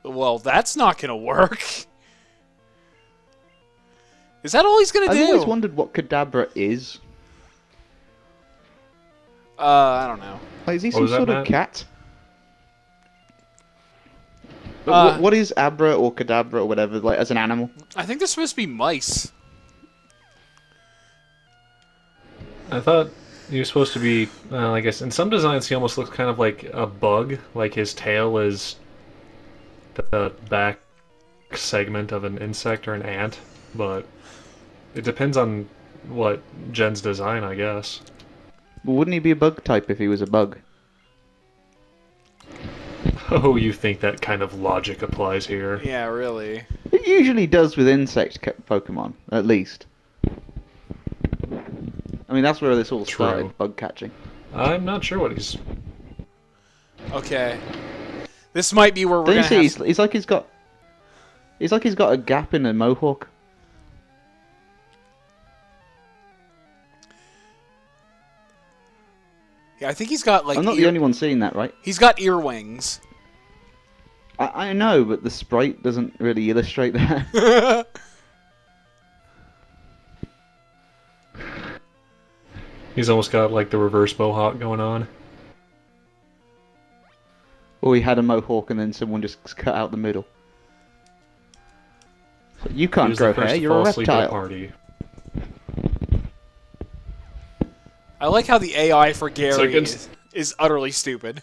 Well, that's not gonna work. Is that all he's gonna do? I've always wondered what Kadabra is. I don't know. Like, is he some sort of cat? What is Abra or Kadabra or whatever, like, as an animal? I think they're supposed to be mice. I thought he was supposed to be, I guess, in some designs he almost looks kind of like a bug, like his tail is the back segment of an insect or an ant, but it depends on what Jen's design, I guess. But wouldn't he be a bug type if he was a bug? Oh, you think that kind of logic applies here? Yeah, really. It usually does with insect Pokemon, at least. I mean, that's where this all started, bug catching. I'm not sure what he's... Okay. This might be where we're gonna have... He's like he's got a gap in a mohawk. Yeah, I think he's got, like... I'm not the only one seeing that, right? He's got earwings. I know, but the sprite doesn't really illustrate that. He's almost got, like, the reverse mohawk going on. Or he had a mohawk and then someone just cut out the middle. So you can't grow hair, you're a reptile. Party. I like how the AI for Gary is utterly stupid.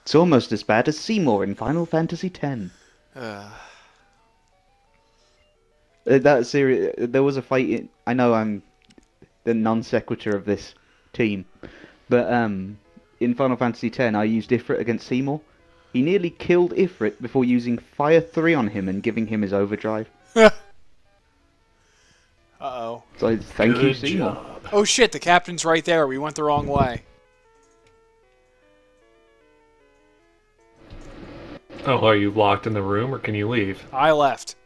It's almost as bad as Seymour in Final Fantasy X. That series, there was a fight. I know I'm the non sequitur of this team, but in Final Fantasy X, I used Ifrit against Seymour. He nearly killed Ifrit before using Fire 3 on him and giving him his overdrive. Uh-oh. So thank you, Seymour. Oh shit, the captain's right there. We went the wrong way. Oh, are you locked in the room, or can you leave? I left.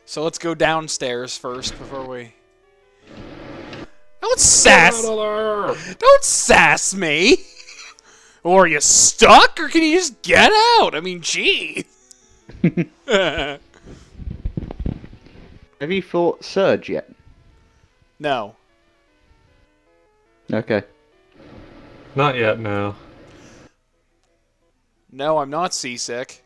So let's go downstairs first before we... Don't sass... Don't sass me! Or are you stuck, or can you just get out? I mean, gee. Have you fought Surge yet? No. Okay. Not yet, no. No, I'm not seasick.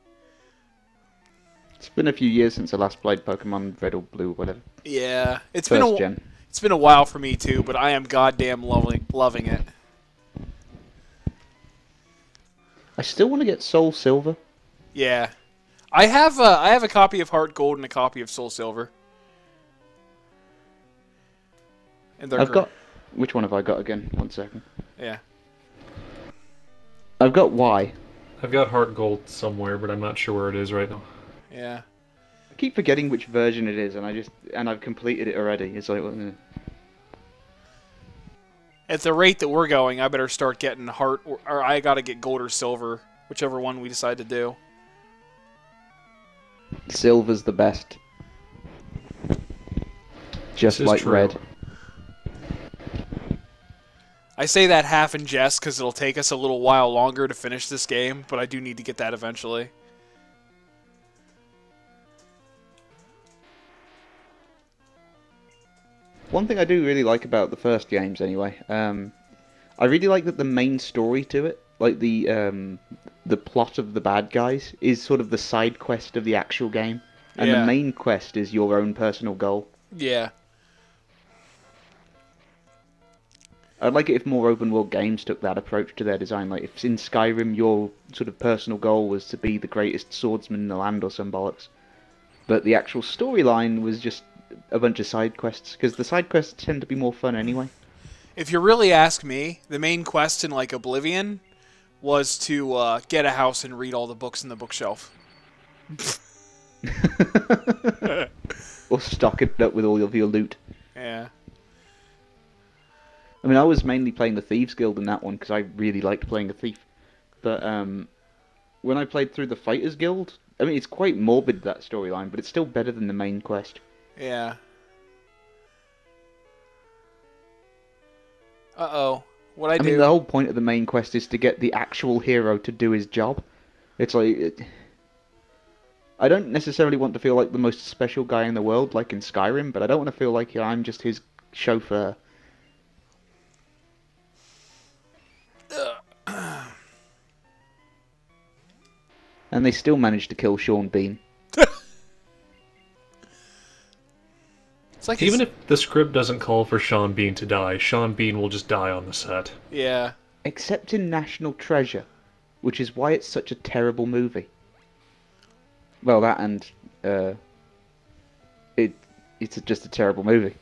It's been a few years since I last played Pokemon Red or Blue, whatever. Yeah, it's First gen. It's been a while for me too, but I am goddamn loving it. I still want to get Soul Silver. Yeah, I have a copy of Heart Gold and a copy of Soul Silver. And I've got... Which one have I got again? 1 second. Yeah. I've got Y. I've got Heart Gold somewhere, but I'm not sure where it is right now. Yeah. I keep forgetting which version it is, and I've completed it already. It's like... At the rate that we're going, I better start getting Heart, or I gotta get Gold or Silver, whichever one we decide to do. Silver's the best. Just like red. I say that half in jest because it'll take us a little while longer to finish this game, but I do need to get that eventually. One thing I do really like about the first games, anyway, I really like that the main story to it, like the plot of the bad guys, is sort of the side quest of the actual game, and the main quest is your own personal goal. Yeah. I'd like it if more open world games took that approach to their design. Like if in Skyrim your sort of personal goal was to be the greatest swordsman in the land or some bollocks, but the actual storyline was just a bunch of side quests, because the side quests tend to be more fun anyway. If you really ask me, the main quest in like Oblivion was to get a house and read all the books in the bookshelf. Or stock it up with all of your loot. Yeah. I mean, I was mainly playing the Thieves Guild in that one, because I really liked playing a thief. But, when I played through the Fighters Guild, I mean, it's quite morbid, that storyline, but it's still better than the main quest. Yeah. Uh-oh. What'd I do? mean, the whole point of the main quest is to get the actual hero to do his job. It's like... I don't necessarily want to feel like the most special guy in the world, like in Skyrim, but I don't want to feel like I'm just his chauffeur. And they still managed to kill Sean Bean. It's like Even if the script doesn't call for Sean Bean to die, Sean Bean will just die on the set. Yeah. Except in National Treasure, which is why it's such a terrible movie. Well, that and it's just a terrible movie.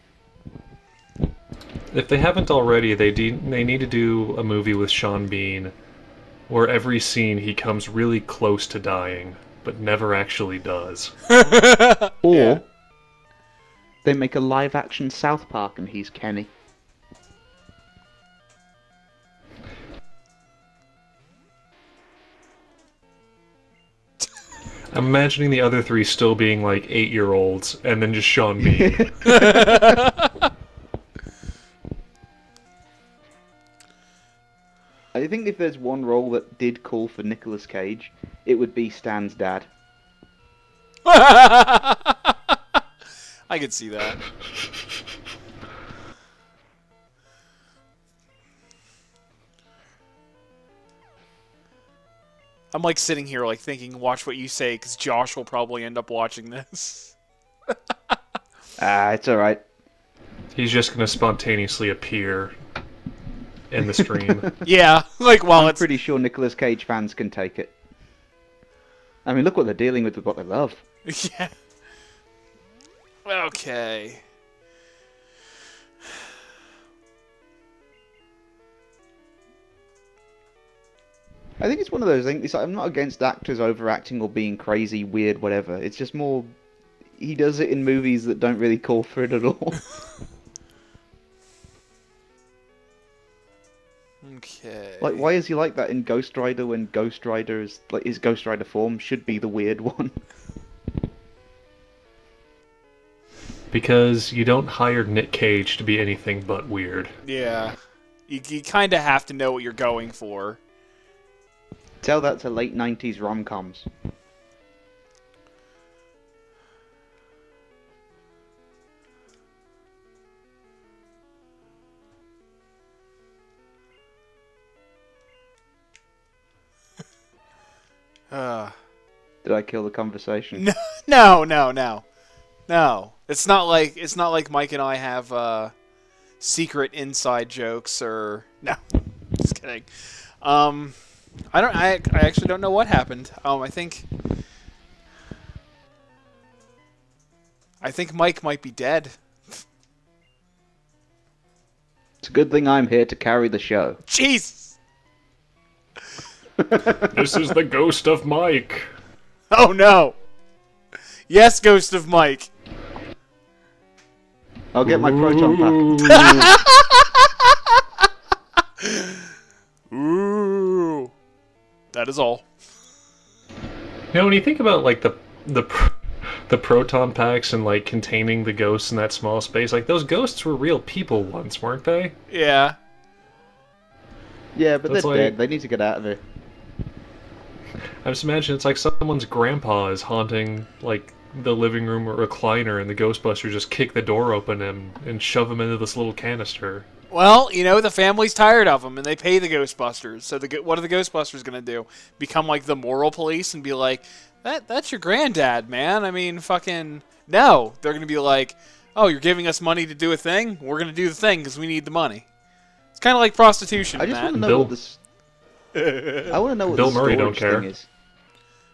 If they haven't already, they need to do a movie with Sean Bean where every scene he comes really close to dying, but never actually does. Or Yeah. they make a live-action South Park and he's Kenny. I'm imagining the other three still being like 8-year-olds, and then just Sean Bean. I think if there's one role that did call for Nicolas Cage, it would be Stan's dad. I could see that. I'm like sitting here like thinking, watch what you say, because Josh will probably end up watching this. It's alright. He's just gonna spontaneously appear in the stream. Yeah, like while I'm it's pretty sure Nicolas Cage fans can take it. I mean, look what they're dealing with what they love. yeah. Okay. I think it's one of those things. It's like, I'm not against actors overacting or being crazy, weird, whatever. It's just more... He does it in movies that don't really call for it at all. Okay. Like, why is he like that in Ghost Rider when Ghost Rider is... Like, his Ghost Rider form should be the weird one? Because you don't hire Nick Cage to be anything but weird. Yeah. You kind of have to know what you're going for. Tell that to late 90s rom-coms. Did I kill the conversation? No. It's not like Mike and I have secret inside jokes or no. Just kidding. I actually don't know what happened. I think Mike might be dead. It's a good thing I'm here to carry the show. Jeez. This is the ghost of Mike. Oh no. Yes, Ghost of Mike. I'll get my proton pack. Ooh. That is all. You know, when you think about like the proton packs and like containing the ghosts in that small space, like those ghosts were real people once, weren't they? Yeah. Yeah, but That's they're like- dead. They need to get out of here. I just imagine it's like someone's grandpa is haunting like the living room or recliner, and the Ghostbusters just kick the door open and shove him into this little canister. Well, you know, the family's tired of them, and they pay the Ghostbusters. So what are the Ghostbusters going to do? Become like the moral police and be like, that's your granddad, man. I mean, fucking... No. They're going to be like, oh, you're giving us money to do a thing? We're going to do the thing because we need the money. It's kind of like prostitution, I just want to Matt. know Bill- what this... I want to know what Bill the Murray storage don't care. thing is.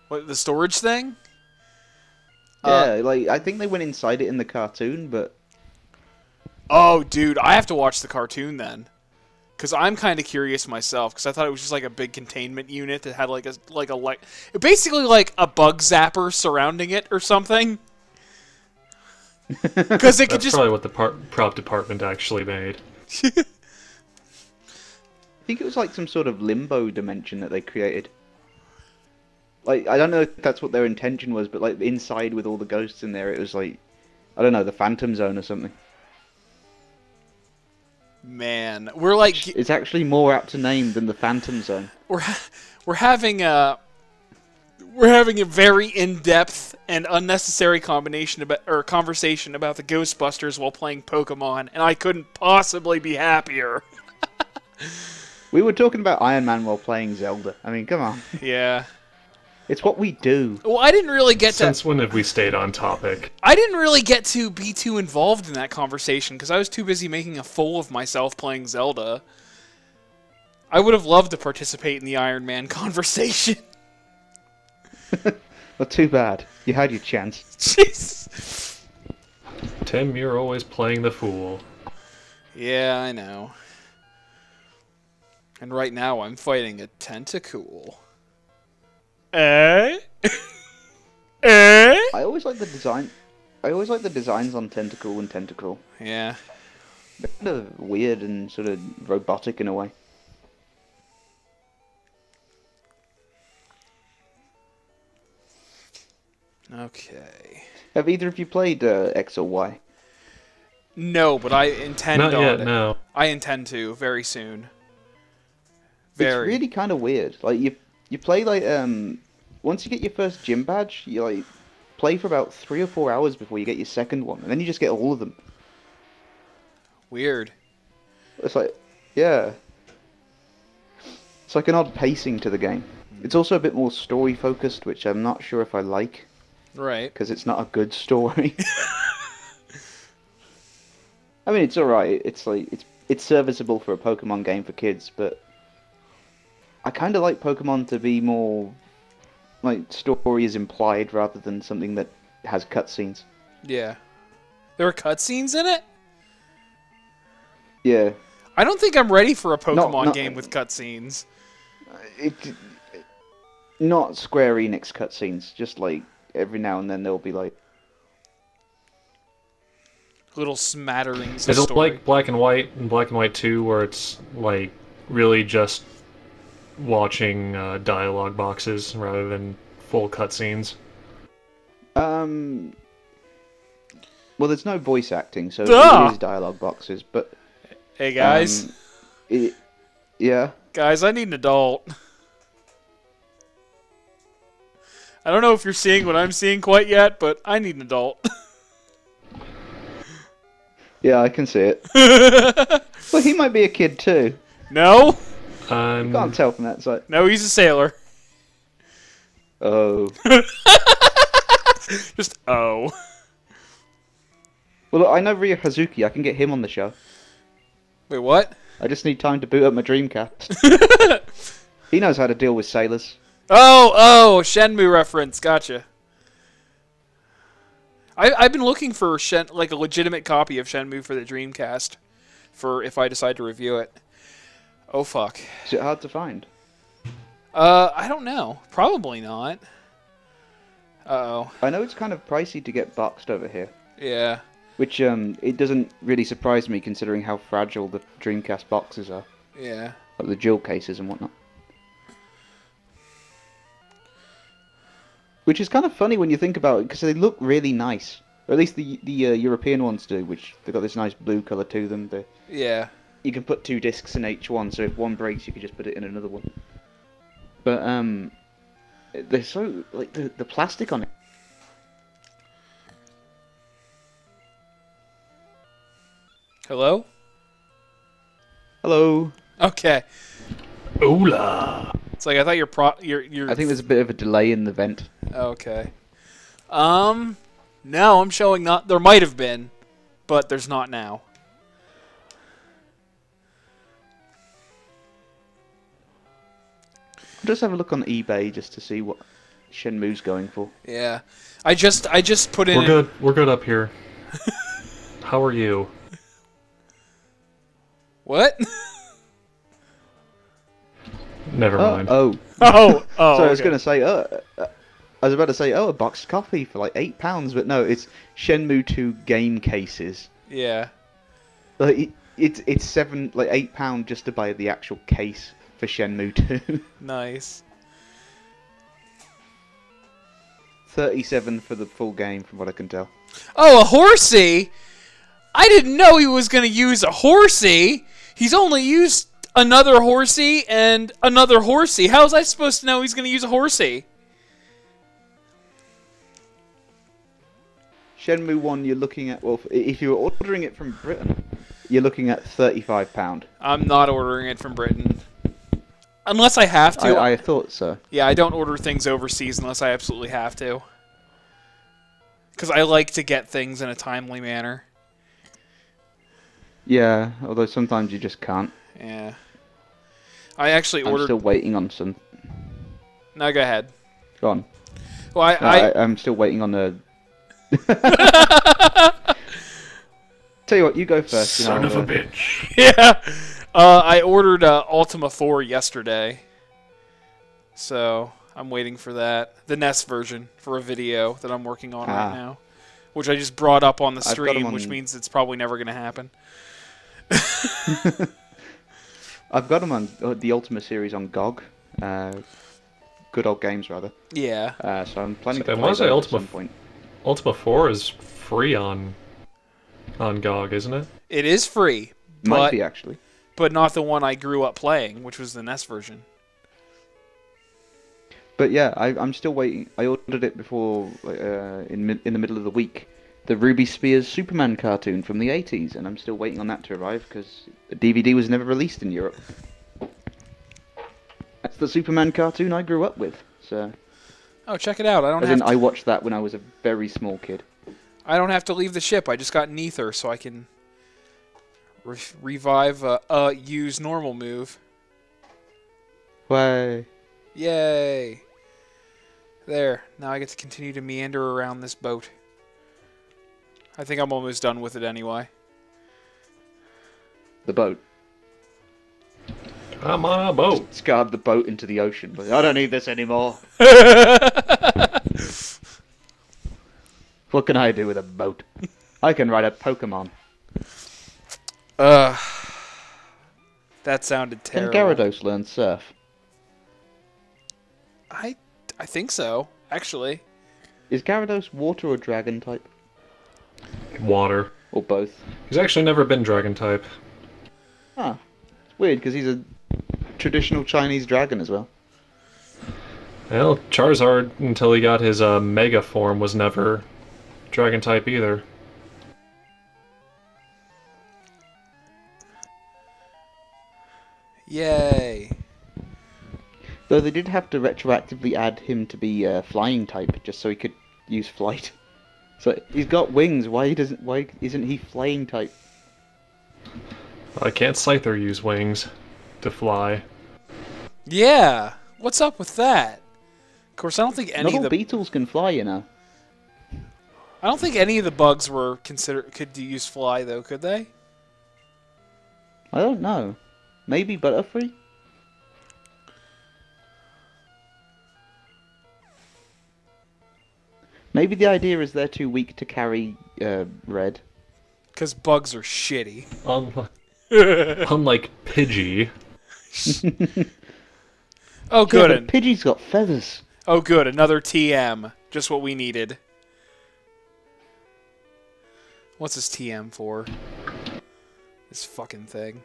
What, the storage thing? Yeah, like, I think they went inside it in the cartoon, but... Oh, dude, I have to watch the cartoon then. Because I'm kind of curious myself, because I thought it was just like a big containment unit that had basically like a bug zapper surrounding it or something. Because it could That's just... probably what the prop department actually made. I think it was like some sort of limbo dimension that they created. Like, I don't know if that's what their intention was, but like inside with all the ghosts in there, it was like, I don't know, the Phantom Zone or something. Man, we're like It's actually more apt to name than the Phantom Zone. we're having a very in-depth and unnecessary conversation about the Ghostbusters while playing Pokemon, and I couldn't possibly be happier. We were talking about Iron Man while playing Zelda. I mean, come on. Yeah. It's what we do. Well, I didn't really get Since when have we stayed on topic? I didn't really get to be too involved in that conversation because I was too busy making a fool of myself playing Zelda. I would have loved to participate in the Iron Man conversation. Well, too bad. You had your chance. Jeez. Tim, you're always playing the fool. Yeah, I know. And right now I'm fighting a Tentacool. Eh? Eh? I always like the design. I always like the designs on Tentacool and Tentacle. Yeah. They're kind of weird and sort of robotic in a way. Okay. Have either of you played X or Y? No, but I intend Not on yet, it. no. I intend to very soon. Very. It's really kind of weird. Like you play like once you get your first gym badge, you like play for about 3 or 4 hours before you get your second one, and then you just get all of them. Weird. It's like, yeah. It's like an odd pacing to the game. It's also a bit more story focused, which I'm not sure if I like, Right. because it's not a good story. I mean, it's alright. It's like it's serviceable for a Pokemon game for kids, but I kind of like Pokemon to be more like story is implied rather than something that has cutscenes. Yeah. There are cutscenes in it? Yeah. I don't think I'm ready for a Pokemon not- game with cutscenes. Not Square Enix cutscenes. Just like every now and then there'll be like. Little smatterings Is of it story. like Black and White and Black and White 2 where it's like really just watching dialogue boxes rather than full cutscenes? Well, there's no voice acting, so Duh! it is dialogue boxes. But Hey guys. yeah. Guys, I need an adult. I don't know if you're seeing what I'm seeing quite yet, but I need an adult. Yeah, I can see it. Well, he might be a kid too. No? You can't tell from that side. No, he's a sailor. Oh. Just, oh. Well, look, I know Ryo Hazuki. I can get him on the show. Wait, what? I just need time to boot up my Dreamcast. He knows how to deal with sailors. Oh, Shenmue reference. Gotcha. I've been looking for like a legitimate copy of Shenmue for the Dreamcast, for if I decide to review it. Oh fuck. Is it hard to find? I don't know. Probably not. Uh-oh. I know it's kind of pricey to get boxed over here. Yeah. Which, it doesn't really surprise me considering how fragile the Dreamcast boxes are. Yeah. Like the jewel cases and whatnot. Which is kind of funny when you think about it, because they look really nice. Or at least the European ones do, which they've got this nice blue colour to them. Yeah. You can put 2 discs in each one, so if one breaks, you can just put it in another one. But, they're so, like, the plastic on it. Hello? Hello. Okay. Hola! It's like I thought your I think there's a bit of a delay in the vent. Okay. No, I'm showing not. There might have been, but there's not now. I'll just have a look on eBay just to see what Shenmue's going for. Yeah. I just put in. We're good. We're good up here. How are you? What? Never mind. Oh. Oh. So I was okay. going to say, I was about to say, a boxed copy for like £8, but no, it's Shenmue 2 game cases. Yeah. Like it's £8 just to buy the actual case for Shenmue 2. Nice. 37 for the full game, from what I can tell. Oh, a horsey? I didn't know he was going to use a horsey. He's only used another horsey and another horsey. How was I supposed to know he's going to use a horsey? Shenmue 1, you're looking at, well, if you're ordering it from Britain, you're looking at £35. I'm not ordering it from Britain. Unless I have to. I thought so. Yeah, I don't order things overseas unless I absolutely have to. Because I like to get things in a timely manner. Yeah, although sometimes you just can't. Yeah. I actually ordered... I'm still waiting on some... No, go ahead. Go on. Well, I'm still waiting on the... Tell you what, you go first. Son of a bitch. Yeah. I ordered Ultima 4 yesterday. So, I'm waiting for that. The NES version for a video that I'm working on right now. Which I just brought up on the stream, which means it's probably never going to happen. I've got them on the Ultima series on GOG. Good Old Games, rather. Yeah. So I'm planning to play that at some point. Ultima 4 is free on GOG, isn't it? It is free. Might be, actually. But not the one I grew up playing, which was the NES version. But yeah, I'm still waiting. I ordered it before, in the middle of the week. The Ruby Spears Superman cartoon from the 80s, and I'm still waiting on that to arrive because the DVD was never released in Europe. That's the Superman cartoon I grew up with, so... Oh, check it out. I watched that when I was a very small kid. I don't have to leave the ship. I just got an ether, so I can revive a use normal move. Why? Yay. There. Now I get to continue to meander around this boat. I think I'm almost done with it anyway. The boat. I'm on a boat. Scarred the boat into the ocean, but I don't need this anymore. What can I do with a boat? I can ride a Pokemon. That sounded terrible. Can Gyarados learn surf? I think so, actually. Is Gyarados water or dragon type? Water. Or both? He's actually never been dragon type. Ah, it's weird because he's a traditional Chinese dragon as well. Well, Charizard, until he got his Mega form, was never dragon type either. Yay. Though they did have to retroactively add him to be flying type just so he could use flight. So he's got wings. Why isn't he flying type? Can't Scyther use wings to fly? Yeah. What's up with that? Of course, I don't think any Not of the all beetles can fly, you know. I don't think any of the bugs were could use fly though, could they? I don't know. Maybe Butterfree? Maybe the idea is they're too weak to carry Red. Because bugs are shitty. Unlike Pidgey. Oh, good. Yeah, but Pidgey's got feathers. Oh, good. Another TM. Just what we needed. What's this TM for? This fucking thing.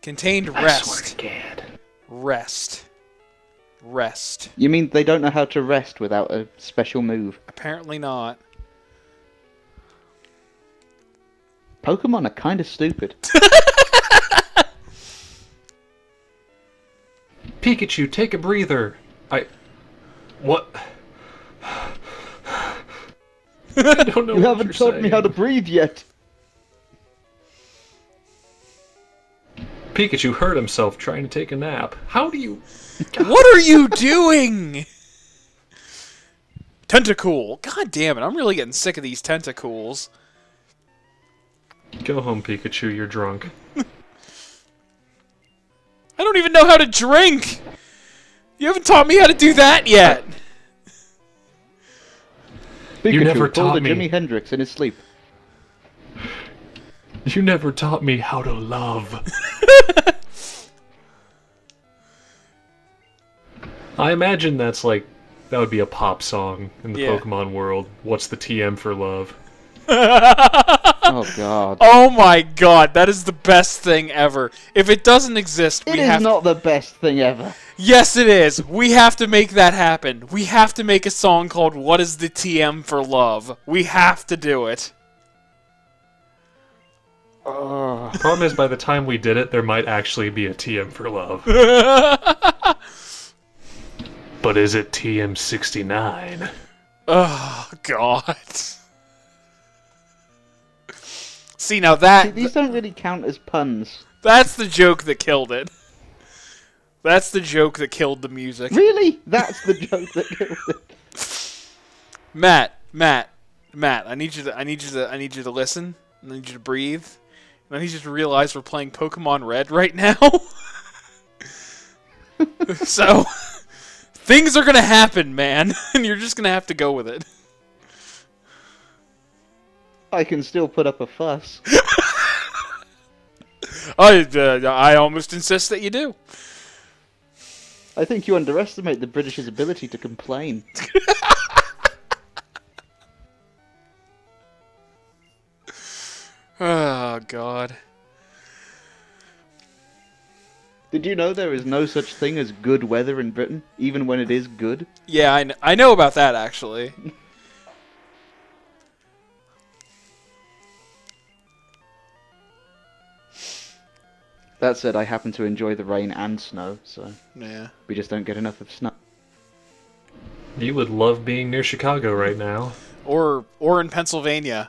Contained rest. I swear to God. Rest. Rest. You mean they don't know how to rest without a special move? Apparently not. Pokemon are kind of stupid. Pikachu, take a breather. What? I don't know. You what haven't you're taught me saying. how to breathe yet. Pikachu hurt himself trying to take a nap. How do you... What are you doing? Tentacool. God damn it, I'm really getting sick of these tentacles. Go home, Pikachu, you're drunk. I don't even know how to drink! You haven't taught me how to do that yet! Pikachu You never pulled taught a me. Jimi Hendrix in his sleep. You never taught me how to love. I imagine that's like that would be a pop song in the Yeah. Pokemon world. What's the TM for love? Oh god. Oh my god, that is the best thing ever. If it doesn't exist, It we is have not the best thing ever. Yes, it is. We have to make that happen. We have to make a song called What is the TM for Love. We have to do it. Oh. The problem is, by the time we did it, there might actually be a TM for love. But is it TM69? Oh, God. See, now that... These don't really count as puns. That's the joke that killed it. That's the joke that killed the music. Really? That's the joke that killed it. Matt, I need you to listen. I need you to breathe. And I need you to realize we're playing Pokemon Red right now. So, things are gonna happen, man, and you're just gonna have to go with it. I can still put up a fuss. I almost insist that you do. I think you underestimate the British's ability to complain. Oh, God. Did you know there is no such thing as good weather in Britain, even when it is good? Yeah, I know about that, actually. That said, I happen to enjoy the rain and snow, so Yeah. we just don't get enough of snow. You would love being near Chicago right now. Or in Pennsylvania.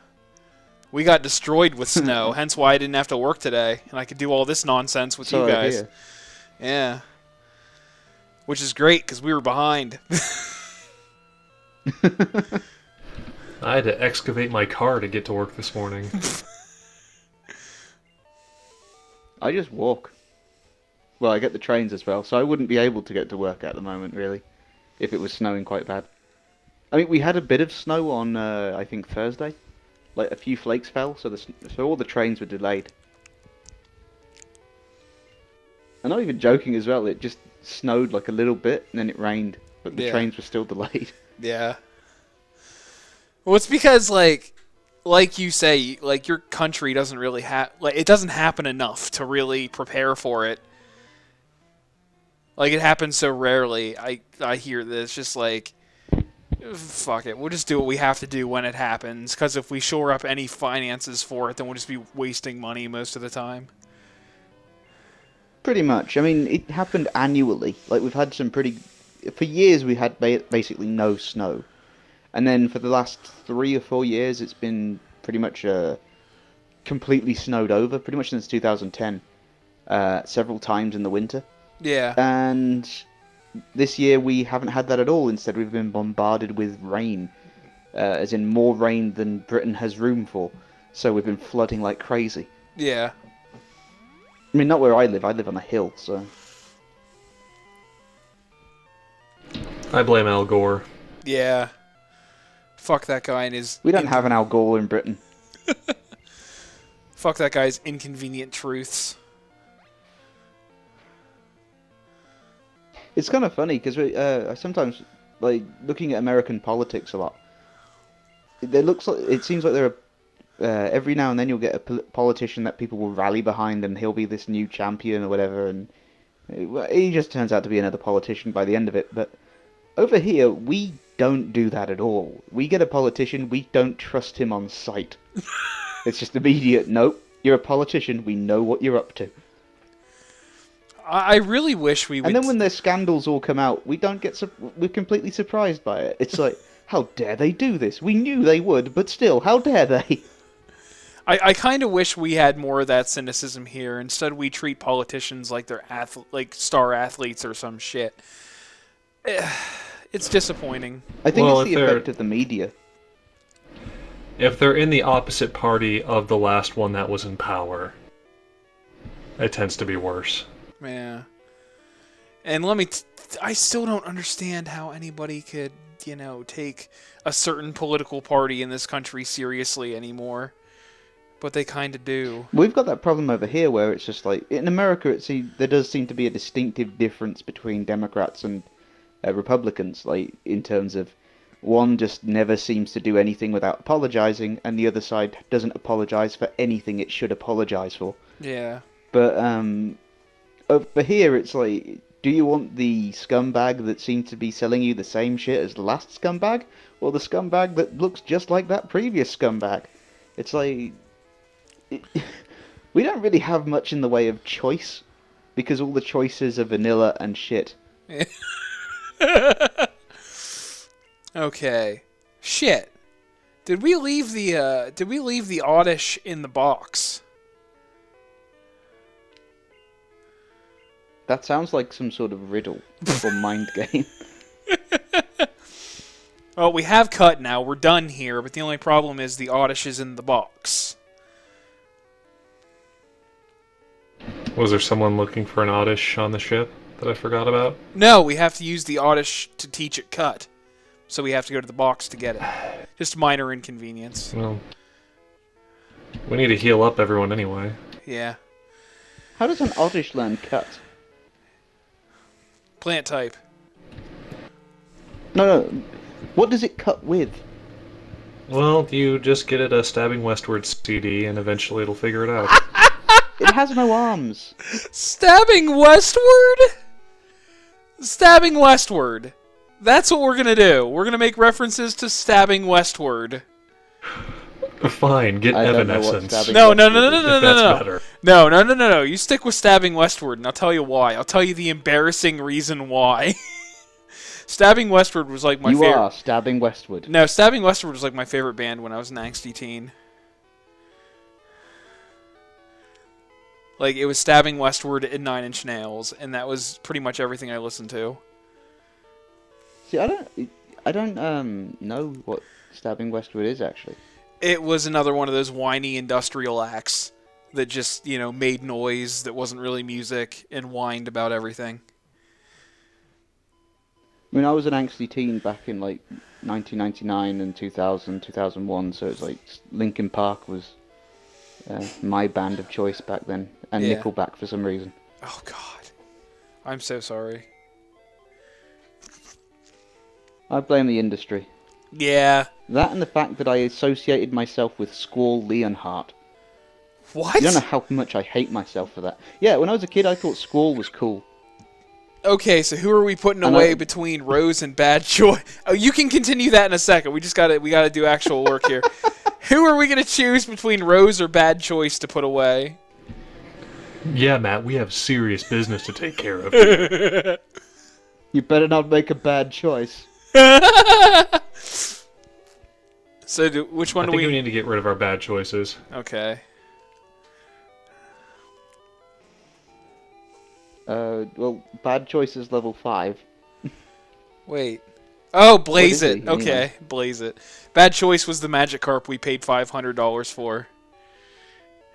We got destroyed with snow, hence why I didn't have to work today, and I could do all this nonsense with So you I guys. hear. Yeah. Which is great, because we were behind. I had to excavate my car to get to work this morning. I just walk. Well, I get the trains as well, so I wouldn't be able to get to work at the moment, really, if it was snowing quite bad. I mean, we had a bit of snow on, I think, Thursday. Like, a few flakes fell, so all the trains were delayed. I'm not even joking as well, it just snowed like a little bit, and then it rained, but the Yeah. trains were still delayed. Yeah. Well, it's because, like you say, like, your country doesn't really it doesn't happen enough to really prepare for it. Like, it happens so rarely. I hear this, just like, fuck it, we'll just do what we have to do when it happens, because if we shore up any finances for it, then we'll just be wasting money most of the time. Pretty much. I mean, it happened annually. Like, we've had some pretty... For years, we had basically no snow. And then for the last 3 or 4 years, it's been pretty much completely snowed over, pretty much since 2010. Several times in the winter. Yeah. And this year, we haven't had that at all. Instead, we've been bombarded with rain. As in more rain than Britain has room for. So we've been flooding like crazy. Yeah. I mean, not where I live on a hill, so... I blame Al Gore. Yeah. Fuck that guy and his... We don't have an Al Gore in Britain. Fuck that guy's inconvenient truths. It's kind of funny, because I sometimes, like, looking at American politics a lot, it seems like there are... every now and then you'll get a politician that people will rally behind, and he'll be this new champion or whatever, and he just turns out to be another politician by the end of it. But over here, we don't do that at all. We get a politician, we don't trust him on sight. It's just immediate, nope, you're a politician, we know what you're up to. I really wish we would... And then when their scandals all come out, we're completely surprised by it. It's like, how dare they do this? We knew they would, but still, how dare they? I kind of wish we had more of that cynicism here. Instead, we treat politicians like they're like star athletes or some shit. It's disappointing. I think Well, it's the effect of the media. If they're in the opposite party of the last one that was in power, it tends to be worse. Yeah. And I still don't understand how anybody could, take a certain political party in this country seriously anymore. But they kind of do. We've got that problem over here where it's just like, in America, there does seem to be a distinctive difference between Democrats and Republicans, like in terms of one just never seems to do anything without apologizing, and the other side doesn't apologize for anything it should apologize for. Yeah. But over here, it's like, do you want the scumbag that seemed to be selling you the same shit as the last scumbag, or the scumbag that looks just like that previous scumbag? It's like we don't really have much in the way of choice because all the choices are vanilla and shit. Okay. Shit. Did we leave the Oddish in the box? That sounds like some sort of riddle or mind game. Well, we have cut now. We're done here, but the only problem is the Oddish is in the box. Was there someone looking for an Oddish on the ship that I forgot about? No, we have to use the Oddish to teach it cut. So we have to go to the box to get it. Just minor inconvenience. Well, we need to heal up everyone anyway. Yeah. How does an Oddish learn cut? Plant type. No. What does it cut with? Well, you just get it a Stabbing Westward CD, and eventually it'll figure it out. It has no arms. Stabbing Westward? Stabbing Westward. That's what we're gonna do. We're gonna make references to Stabbing Westward. Fine, get I don't know what Evanescence. Stabbing No. If that's better. No. You stick with Stabbing Westward, and I'll tell you why. I'll tell you the embarrassing reason why. Stabbing Westward was like my favorite. You are Stabbing Westward. No, Stabbing Westward was like my favorite band when I was an angsty teen. Like, it was Stabbing Westward and Nine Inch Nails, and that was pretty much everything I listened to. See, I don't know what Stabbing Westward is actually. It was another one of those whiny industrial acts that just, made noise that wasn't really music and whined about everything. I mean, I was an angsty teen back in like 1999 and 2000, 2001, so it's like Linkin Park was my band of choice back then, and Yeah. Nickelback for some reason. Oh, God. I'm so sorry. I blame the industry. Yeah. That and the fact that I associated myself with Squall Leonhardt. What? You don't know how much I hate myself for that. Yeah, when I was a kid, I thought Squall was cool. Okay, so who are we putting And away between Rose and Bad Choice? Oh, you can continue that in a second. We gotta do actual work here. Who are we gonna choose between Rose or Bad Choice to put away? Yeah, Matt, we have serious business to take care of here. You better not make a bad choice. So, which one I do think we... we need to get rid of our bad choices. Okay. Well, bad choice is level 5. Wait. Oh, Blaze What is It. he, Okay, anyway? Blaze It. Bad Choice was the Magikarp we paid $500 for.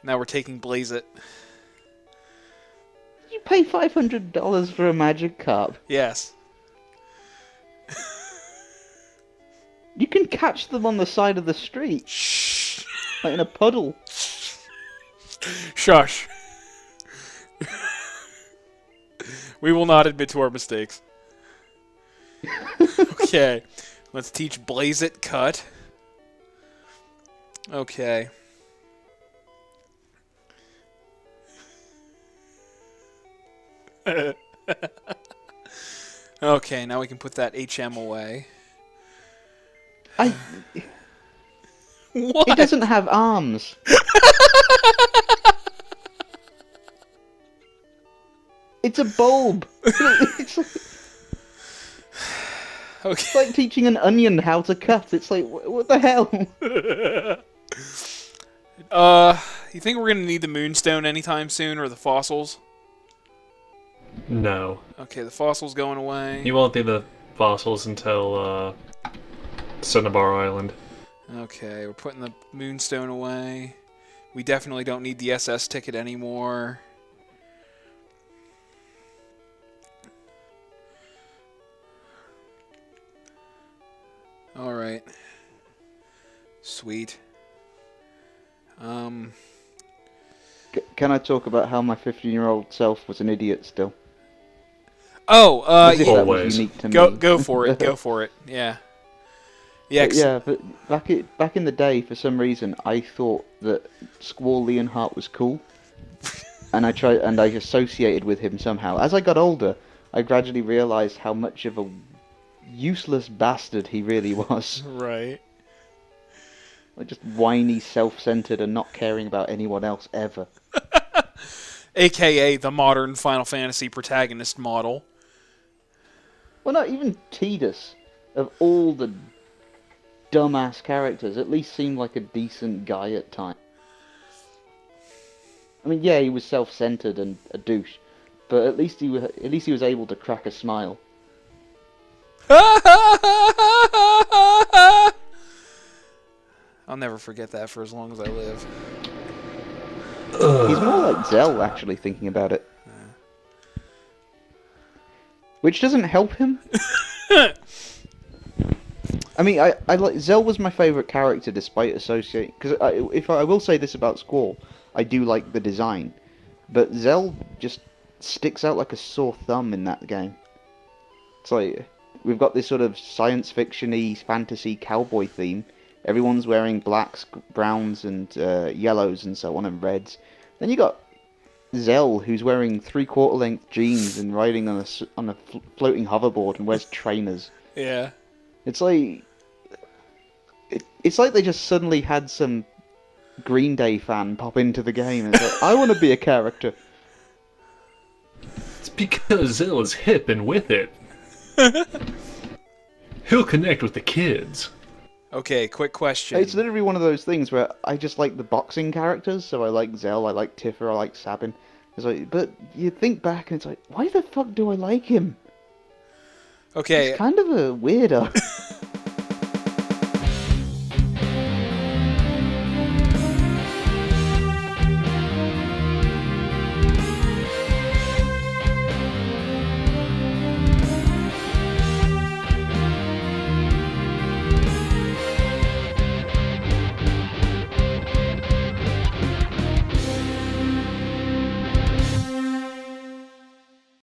Now we're taking Blaze It. Did you pay $500 for a Magikarp? Yes. You can catch them on the side of the street, Shh. like in a puddle. Shush. We will not admit to our mistakes. Okay. Let's teach Blaze It cut. Okay. Okay, now we can put that HM away. What? It doesn't have arms. It's a bulb. It's Okay. like teaching an onion how to cut. It's like, what the hell? You think we're gonna need the Moonstone anytime soon, or the fossils? No. Okay, the fossils going away. You won't need the fossils until Cinnabar Island. Okay, we're putting the Moonstone away. We definitely don't need the SS ticket anymore. Alright. Sweet. Can I talk about how my 15-year-old self was an idiot still? Oh, As if yeah. that was Always. unique to me. Go for it. Go for it. Yeah. Yeah. But back in the day, for some reason, I thought that Squall Leonhardt was cool, and I associated with him somehow. As I got older, I gradually realized how much of a useless bastard he really was. Right. Like, just whiny, self-centered, and not caring about anyone else ever. AKA the modern Final Fantasy protagonist model. Well, not even Tidus, of all the dumbass characters, at least seemed like a decent guy at times. I mean, yeah, he was self-centered and a douche, but at least he was able to crack a smile. I'll never forget that for as long as I live. He's more like Zell, actually, thinking about it. Which doesn't help him. I mean, I like Zell was my favorite character, despite associating. Because if I will say this about Squall, I do like the design, but Zell just sticks out like a sore thumb in that game. It's like we've got this sort of science fiction-y, fantasy cowboy theme. Everyone's wearing blacks, browns, and yellows, and so on, and reds. Then you got Zell, who's wearing 3/4 length jeans and riding on a floating hoverboard and wears trainers. Yeah. It's like it's like they just suddenly had some Green Day fan pop into the game and say, "I want to be a character." It's because Zell is hip and with it. He'll connect with the kids. Okay, quick question. It's literally one of those things where I just like the boxing characters, so I like Zell, I like Tifa, I like Sabin. It's like, but you think back and it's like, why the fuck do I like him? Okay. He's kind of a weirdo.